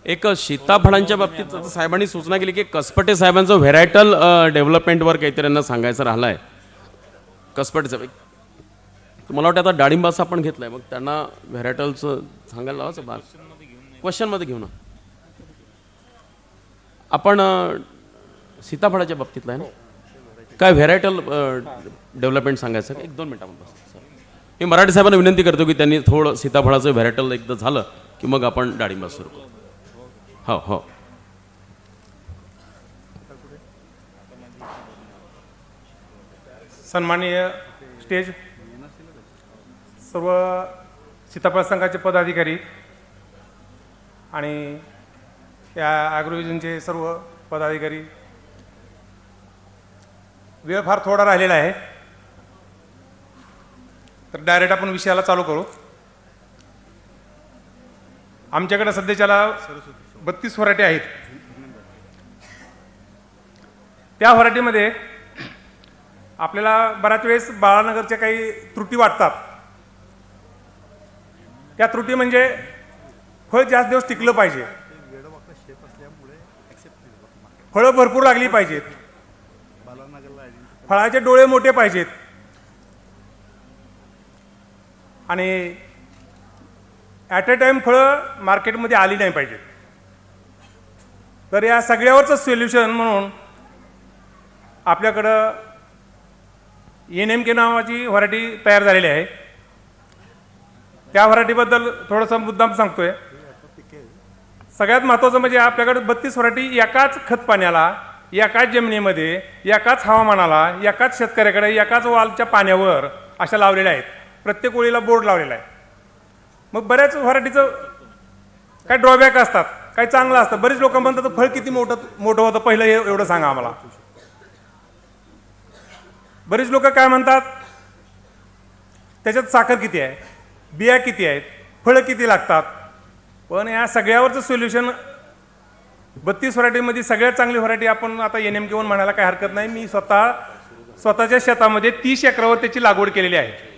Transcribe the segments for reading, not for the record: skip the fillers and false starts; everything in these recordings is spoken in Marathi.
एक सीताफळांच्या बाबतीत साहेबांनी सूचना केली की कसपटे साहेबांचं व्हेरायटल डेव्हलपमेंटवर काहीतरी यांना सांगायचं राहिलं आहे. कसपटे साहेब मला वाटतं आता डाळिंबाचं आपण घेतलंय, मग त्यांना व्हेरायटलचं सांगायला लावायचं बार क्वेश्चनमध्ये घेऊ ना आपण. सीताफळाच्या बाबतीतलं आहे ना काय व्हेरायटल डेव्हलपमेंट सांगायचं? एक दोन मिनटं बस. मी मराठी साहेबांना विनंती करतो की त्यांनी थोडं सीताफळाचं व्हेरायटल एकदा झालं की मग आपण डाळिंबा सुरू करू. हो हो. सन्माननीय स्टेज, सर्व सीताफळ संघाचे पदाधिकारी आणि या ॲग्रोव्हिजनचे सर्व पदाधिकारी, वेळ फार थोडा राहिलेला आहे तर डायरेक्ट आपण विषयाला चालू करू. आमच्याकडे सध्याच्याला 32 व्हरायटी आहेत. त्या व्हरायटीमध्ये आपल्याला बऱ्याच वेळेस बाळानगरच्या काही त्रुटी वाटतात. त्या त्रुटी म्हणजे फळ जास्त दिवस टिकलं पाहिजे, फळं भरपूर लागली पाहिजेत, फळाचे डोळे मोठे पाहिजेत आणि ॲट अ टाईम फळं मार्केटमध्ये आली नाही पाहिजेत. तर या सगळ्यावरचं सोल्युशन म्हणून आपल्याकडं NMK नावाची व्हरायटी तयार झालेली आहे. त्या व्हरायटीबद्दल थोडंसं मुद्दाम सांगतोय. सगळ्यात महत्त्वाचं म्हणजे आपल्याकडे 32 व्हरायटी एकाच खत पाण्याला, एकाच जमिनीमध्ये, एकाच हवामानाला, एकाच शेतकऱ्याकडे, एकाच वालच्या पाण्यावर अशा लावलेल्या आहेत. प्रत्येक ओळीला बोर्ड लावलेला आहे. मग बऱ्याच व्हरायटीचं काय ड्रॉबॅक असतात, काही चांगलं असतं. बरेच लोक म्हणतात फळ किती मोठं होतं पहिलं एवढं सांगा आम्हाला. बरेच लोक काय म्हणतात त्याच्यात साखर किती आहे, बिया किती आहेत, फळं किती लागतात. पण या सगळ्यावरचं सोल्युशन 32 व्हरायटीमध्ये सगळ्यात चांगली व्हरायटी आपण आता NMK म्हणायला काही हरकत नाही. मी स्वतःच्या शेतामध्ये 30 एकरावर त्याची लागवड केलेली आहे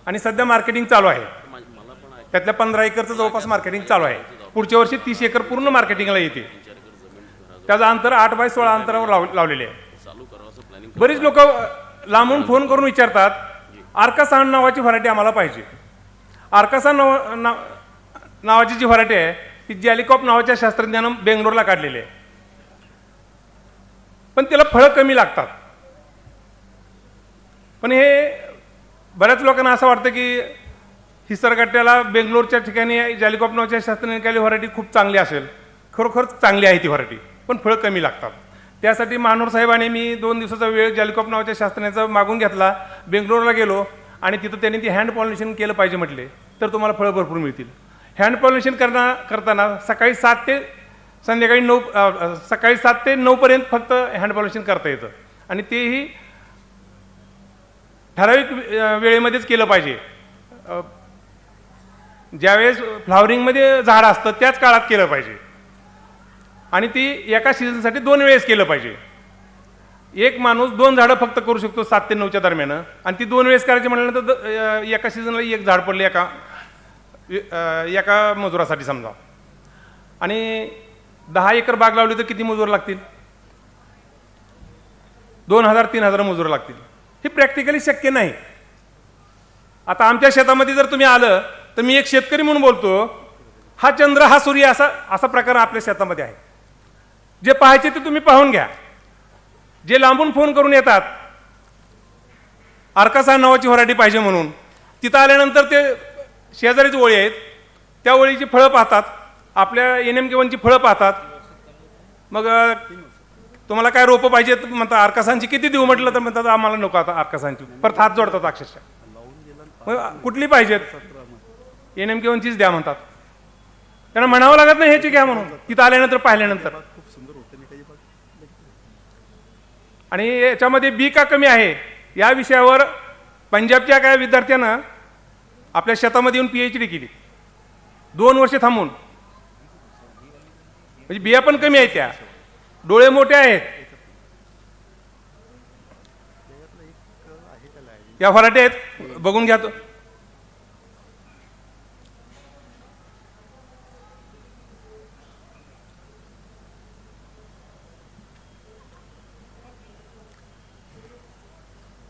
आणि सध्या मार्केटिंग चालू आहे. त्यातल्या 15 एकरचं जवळपास मार्केटिंग चालू आहे. पुढच्या वर्षी 30 एकर पूर्ण मार्केटिंगला येते. त्याचं अंतर 8 बाय 16 अंतरावर लावलेले आहे. बरीच लोक लांबून फोन करून विचारतात आर्कासान नावाची व्हरायटी आम्हाला पाहिजे. आर्कासान नावाची जी व्हरायटी आहे ती जॅलिकॉप नावाच्या शास्त्रज्ञानं बेंगलोरला काढलेली आहे. पण त्याला फळं कमी लागतात. पण हे बऱ्याच लोकांना असं वाटतं की हिसरगट्ट्याला बेंगलोरच्या ठिकाणी जॅलिकॉप नावाच्या शास्त्रज्ञाने केलेली व्हरायटी खूप चांगली असेल. खरोखर चांगली आहे ती व्हरायटी, पण फळं कमी लागतात. त्यासाठी महानोर साहेबांनी मी 2 दिवसाचा वेळ जॅलिकॉप नावाच्या शास्त्रज्ञाचा मागून घेतला. बेंगलोरला गेलो आणि तिथं त्यांनी ती हँड पॉलिनेशन केलं पाहिजे म्हटले तर तुम्हाला फळं भरपूर मिळतील. हँड पॉलिनेशन करताना सकाळी 7 ते संध्याकाळी 9 सकाळी 7 ते 9 पर्यंत फक्त हँड पॉलिनेशन करता येतं आणि तेही ठराविक वेळेमध्येच केलं पाहिजे. ज्यावेळेस फ्लावरिंगमध्ये झाड असतं त्याच काळात केलं पाहिजे आणि ती एका सीझनसाठी 2 वेळेस केलं पाहिजे. एक माणूस 2 झाडं फक्त करू शकतो 7 ते 9च्या दरम्यान आणि ती 2 वेळेस करायची म्हटल्यानंतर एका सीझनला 1 झाड पडले एका मजुरासाठी समजा. आणि 10 एकर बाग लावली तर किती मजूर लागतील? 2000-3000 मजूर लागतील. हे प्रॅक्टिकली शक्य नाही. आता आमच्या शेतामध्ये जर तुम्ही आलं तर मी एक शेतकरी म्हणून बोलतो. हा चंद्र हा सूर्य असा प्रकार आपल्या शेतामध्ये आहे. जे पाहायचे ते तुम्ही पाहून घ्या. जे लांबून फोन करून येतात आर्कासान नावाची व्हरायटी पाहिजे म्हणून, तिथं आल्यानंतर ते शेजारीच ओळी आहेत त्या ओळीची फळं पाहतात, आपल्या NMK1ची फळं पाहतात. मग तुम्हाला काय रोपं पाहिजे म्हणतात आर्कासानची किती देऊ म्हटलं तर म्हणतात आम्हाला नको आता आर्कासानची. परत हात जोडतात अक्षरशः. मग कुठली पाहिजेत? NMK1चीच द्या म्हणतात. त्यांना म्हणावं लागत नाही ह्याची घ्या म्हणून तिथं आल्यानंतर पाहिल्यानंतर. आणि याच्यामध्ये बी का कमी आहे या विषयावर पंजाबच्या काय विद्यार्थ्यानं आपल्या शेतामध्ये येऊन PhD केली 2 वर्षे थांबून. म्हणजे बिया पण कमी आहेत, त्या डोळे मोठे आहेत. या व्हरायटी आहेत, बघून घ्या.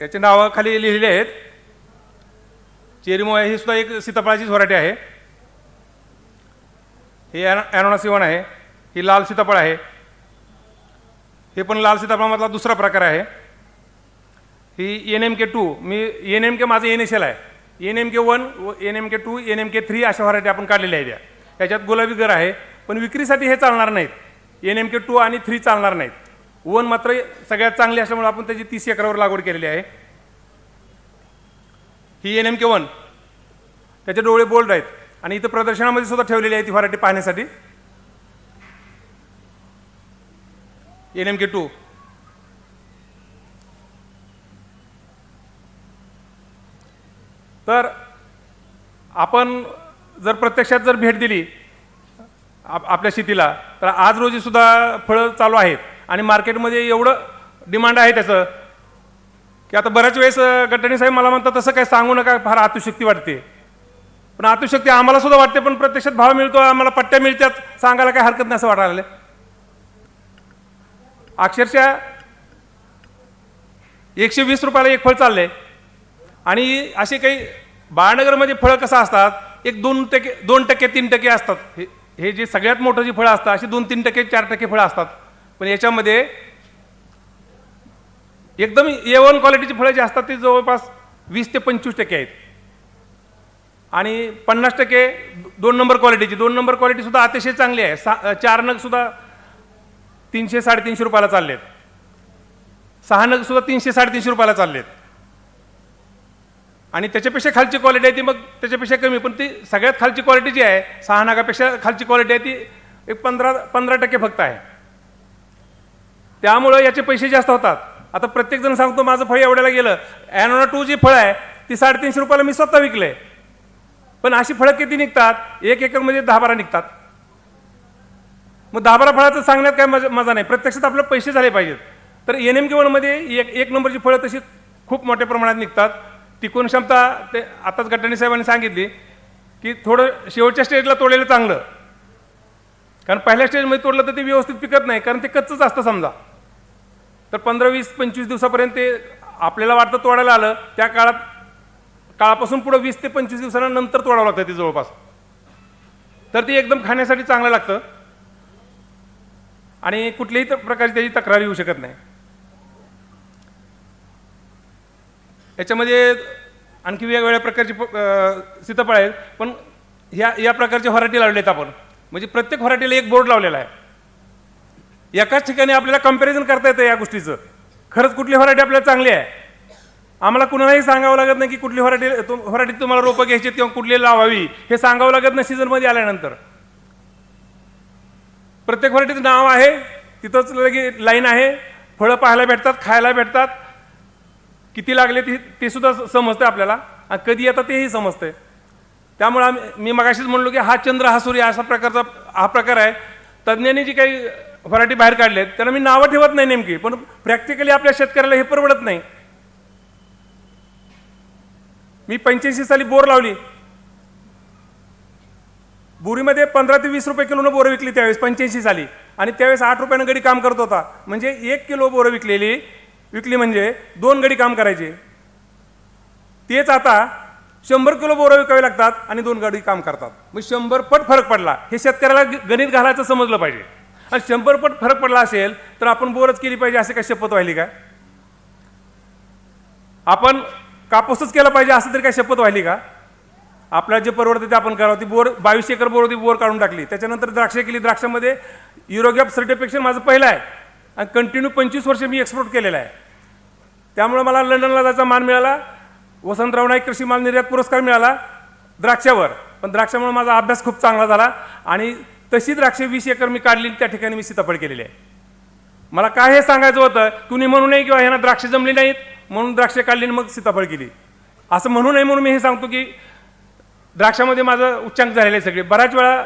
याचे नावं खाली लिहिलेले आहेत. चेरीमो ही सुद्धा एक सीताफळाचीच व्हरायटी आहे. हे ॲनोनासिवन आहे. ही लाल सीताफळ आहे. हे पण लाल सीताफळामधला दुसरा प्रकार आहे. ही NMK2, मी NMK माझं NSL आहे. NMK1, NMK2, NMK3 अशा व्हरायटी आपण काढलेल्या आहेत. याच्यात गुलाबी गर आहे, पण विक्रीसाठी हे चालणार नाहीत. NMK2 आणि 3 चालणार नाहीत. 1 मात्र सगळ्यात चांगली असल्यामुळे आपण त्याची 30 एकरावर लागवड केलेली आहे. ही NMK1, त्याचे डोळे बोल्ड आहेत आणि इथं प्रदर्शनामध्ये सुद्धा ठेवलेली आहे ती व्हरायटी पाहण्यासाठी. NMK2 तर आपण जर प्रत्यक्षात जर भेट दिली आपल्या शेतीला, तर आज रोजी सुद्धा फळं चालू आहेत आणि मार्केटमध्ये एवढं डिमांड आहे त्याचं की आता बऱ्याच वेळेस गटाणी साहेब मला म्हणतात तसं काय सांगू नका, फार अतिशक्ती वाटते. पण अतिशक्ती आम्हाला सुद्धा वाटते, पण प्रत्यक्षात भाव मिळतो, आम्हाला पट्ट्या मिळतात, सांगायला काय हरकत नाही असं वाटायला लागलं. अक्षरशः 120 रुपयाला एक फळ चाललंय. आणि असे काही बाळनगरमध्ये फळं कसं असतात, एक 2%, 3% असतात. हे जे सगळ्यात मोठं जी फळं असतात अशी 2-3%, 4% फळं असतात. पण याच्यामध्ये एकदम A1 क्वालिटीची फळं जी असतात ती जवळपास 20 ते 25% आहेत. आणि 50% 2 नंबर क्वालिटीची. 2 नंबर क्वालिटी सुद्धा अतिशय चांगली आहे. 4 नग सुद्धा 300-350 रुपयाला चाललेत. 6 नग सुद्धा 300-350 रुपयाला चाललेत. आणि त्याच्यापेक्षा खालची क्वालिटी आहे ती मग त्याच्यापेक्षा कमी, पण ती सगळ्यात खालची क्वालिटी जी आहे 6 नागापेक्षा खालची क्वालिटी आहे ती एक 15% फक्त आहे. त्यामुळं याचे पैसे जास्त होतात. आता प्रत्येक जण सांगतो माझं फळ एवढ्याला गेलं. ॲनोना 2 जी फळं आहे ती 350 रुपयाला मी स्वतः विकले. पण अशी फळं किती निघतात? 1 एकरमध्ये 10-12 निघतात. मग 10-12 फळाचं सांगण्यात काय मजा नाही. प्रत्यक्षात आपल्याला पैसे झाले पाहिजेत. तर NMK1 मध्ये एक नंबरची फळं तशी खूप मोठ्या प्रमाणात निघतात. टिकवून क्षमता ते आताच गटाणी साहेबांनी सांगितली की थोडं शेवटच्या स्टेजला तोडलेलं चांगलं, कारण पहिल्या स्टेजमध्ये तोडलं तर ते व्यवस्थित पिकत नाही, कारण ते कच्चंच असतं समजा. तर 15, 20, 25 दिवसापर्यंत ते आपल्याला वाटतं तोडायला आलं, त्या काळापासून पुढे 20 ते 25 दिवसानंतर तोडावं लागतं ते जवळपास. तर ते एकदम खाण्यासाठी चांगलं लागतं आणि कुठल्याही प्रकारची त्याची तक्रार येऊ शकत नाही. याच्यामध्ये आणखी वेगवेगळ्या प्रकारची सीताफळ आहेत, पण या प्रकारच्या व्हरायटी लावल्या आहेत आपण. म्हणजे प्रत्येक व्हरायटीला एक बोर्ड लावलेला आहे. एकाच ठिकाणी आपल्याला कम्पॅरिझन करता येतं या गोष्टीचं. खरंच कुठली व्हरायटी आपल्याला चांगली आहे आम्हाला कुणालाही सांगावं लागत नाही की कुठली व्हरायटी तुम्हाला रोपं घ्यायची किंवा कुठली लावावी, हे सांगावं लागत नाही सीझनमध्ये आल्यानंतर. प्रत्येक व्हरायटीचं नाव आहे, तिथंच लगे लाईन आहे, फळं पाहायला भेटतात, खायला भेटतात, किती लागले ते सुद्धा समजतं आपल्याला आणि कधी येतात तेही समजतंय. त्यामुळं मी मगाशीच म्हणलो की हा चंद्र हा सूर्य अशा प्रकारचा हा प्रकार आहे. तज्ज्ञांनी जी काही व्हरायटी बाहेर काढले त्याला मी नावं ठेवत नाही नेमकी, पण प्रॅक्टिकली आपल्या शेतकऱ्याला हे परवडत नाही. मी 85 साली बोर लावली. बोरीमध्ये 15 ते 20 रुपये किलोनं बोरं विकली त्यावेळेस 85 साली, आणि त्यावेळेस 8 रुपयानं गडी काम करत होता. म्हणजे 1 किलो बोरं विकली म्हणजे 2 गडी काम करायचे. तेच आता 100 किलो बोरं विकावे लागतात आणि 2 गडी काम करतात. मग 100 पट फरक पडला. हे शेतकऱ्याला गणित घालायचं समजलं पाहिजे. आणि 100 पट फरक पडला असेल तर आपण बोरच केली पाहिजे असे काय शपथ व्हायली का? आपण कापूसच केला पाहिजे असं तरी काय शपथ व्हायली का? आपल्याला जे परवडतं ते आपण करावं. ती बोर 22 एकर बोर होती, बोर काढून टाकली. त्याच्यानंतर द्राक्ष केली. द्राक्षामध्ये युरोगॅप सर्टिफिकेशन माझं पहिलं आहे आणि कंटिन्यू 25 वर्ष मी एक्सपोर्ट केलेलं आहे. त्यामुळे मला लंडनला जायचा मान मिळाला. वसंतराव नाईक कृषी माल निर्यात पुरस्कार मिळाला द्राक्षावर. पण द्राक्षामुळे माझा अभ्यास खूप चांगला झाला आणि तशी द्राक्षे 20 एकर मी काढली. त्या ठिकाणी मी सीताफळ केलेली आहे. मला काय हे सांगायचं होतं, कुणी म्हणू नये किंवा ह्यांना द्राक्षे जमली नाहीत म्हणून द्राक्षे काढली आणि मग सीताफळ केली असं म्हणू नये. म्हणून मी हे सांगतो की द्राक्षामध्ये माझं उच्चांक झालेलं आहे सगळे. बऱ्याच वेळा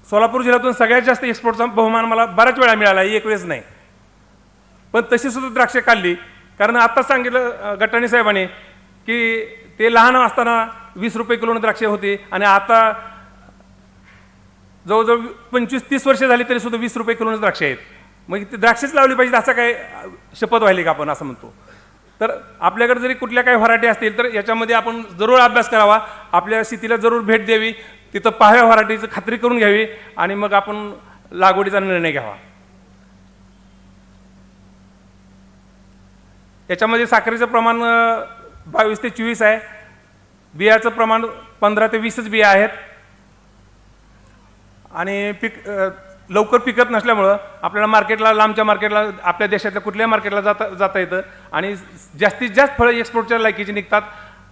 सोलापूर जिल्ह्यातून सगळ्यात जास्त एक्सपोर्टचा बहुमान मला बऱ्याच वेळा मिळाला, एक वेळेस नाही. पण तशी सुद्धा द्राक्षे काढली. कारण आत्ताच सांगितलं गटाणी साहेबांनी की ते लहान असताना 20 रुपये किलोनं द्राक्षे होती आणि आता जवळजवळ 25-30 वर्ष झाली तरी सुद्धा 20 रुपये किलोनं द्राक्षे आहेत. मग ते द्राक्षेच लावली पाहिजे असं काय शपथ व्हायली का आपण असं म्हणतो. तर आपल्याकडे जरी कुठल्या काही व्हरायटी असतील तर याच्यामध्ये आपण जरूर अभ्यास करावा, आपल्या शेतीला जरूर भेट द्यावी, तिथं पाहाव्या व्हरायटीची खात्री करून घ्यावी आणि मग आपण लागवडीचा निर्णय घ्यावा. याच्यामध्ये साखरेचं प्रमाण 22 ते 24 आहे. बियाचं प्रमाण 15 ते 20च बिया आहेत. आणि लवकर पिकत नसल्यामुळं आपल्याला मार्केटला, लांबच्या मार्केटला, आपल्या देशातल्या कुठल्याही मार्केटला जाता येतं आणि जास्तीत जास्त फळं एक्सपोर्टच्या लायकीची निघतात.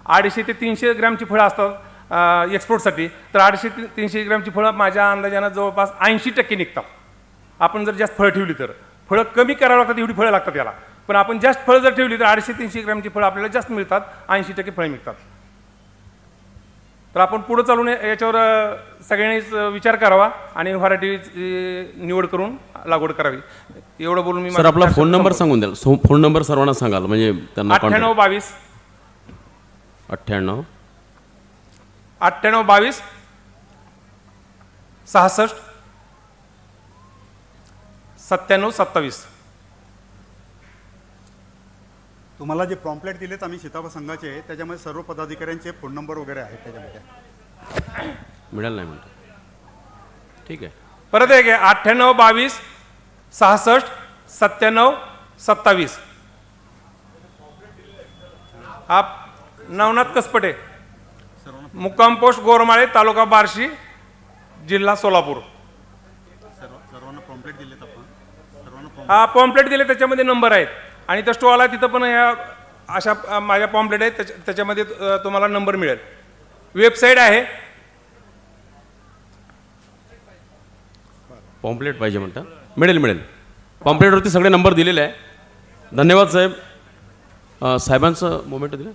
250 ते 300 ग्रॅमची फळं असतात एक्सपोर्टसाठी. तर 250 ते 300 ग्रॅमची फळं माझ्या अंदाजानं जवळपास 80% निघतात. आपण जर जास्त फळं ठेवली तर. फळं कमी करावं लागतात एवढी फळं लागतात याला, पण आपण जास्त फळं जर ठेवली तर 250 ते 300 ग्रॅमची फळं आपल्याला जास्त मिळतात, 80% फळं मिळतात. तर आपण पुढे चालून याच्यावर सगळ्यांनीच विचार करावा आणि व्हरायटी निवड करून लागवड करावी. एवढं बोलून मी सर आपला फोन नंबर सांगून द्याल. फोन नंबर सर्वांना सांगाल म्हणजे त्यांना 9822 98 9822 66 97 27. तुम्हाला जे प्रॉम्प्लेट दिलेत आम्ही सीताफळ संघाचे, त्याच्यामध्ये सर्व पदाधिकाऱ्यांचे फोन नंबर वगैरे आहेत त्याच्यामध्ये. मिळालं नाही म्हणतो. ठीक आहे. परत एक आहे 9822 66 97 27. हा नवनाथ कसपटे, मुक्काम पोस्ट गोरमाळे, तालुका बार्शी, जिल्हा सोलापूर. सर्वांना प्रॉम्प्लेट दिलेत आपण. सर्वांना हा पॉम्प्लेट दिले, त्याच्यामध्ये नंबर आहेत आणि त्या स्टॉल तिथं पण ह्या अशा माझ्या पॉम्प्लेट आहेत, त्याच्यामध्ये तुम्हाला नंबर मिळेल. वेबसाईट आहे. पॉम्प्लेट पाहिजे म्हणता. मिळेल मिळेल. पॉम्प्लेटवरती सगळे नंबर दिलेले आहे. धन्यवाद साहेब. साहेबांचं मोमेंट दिलं.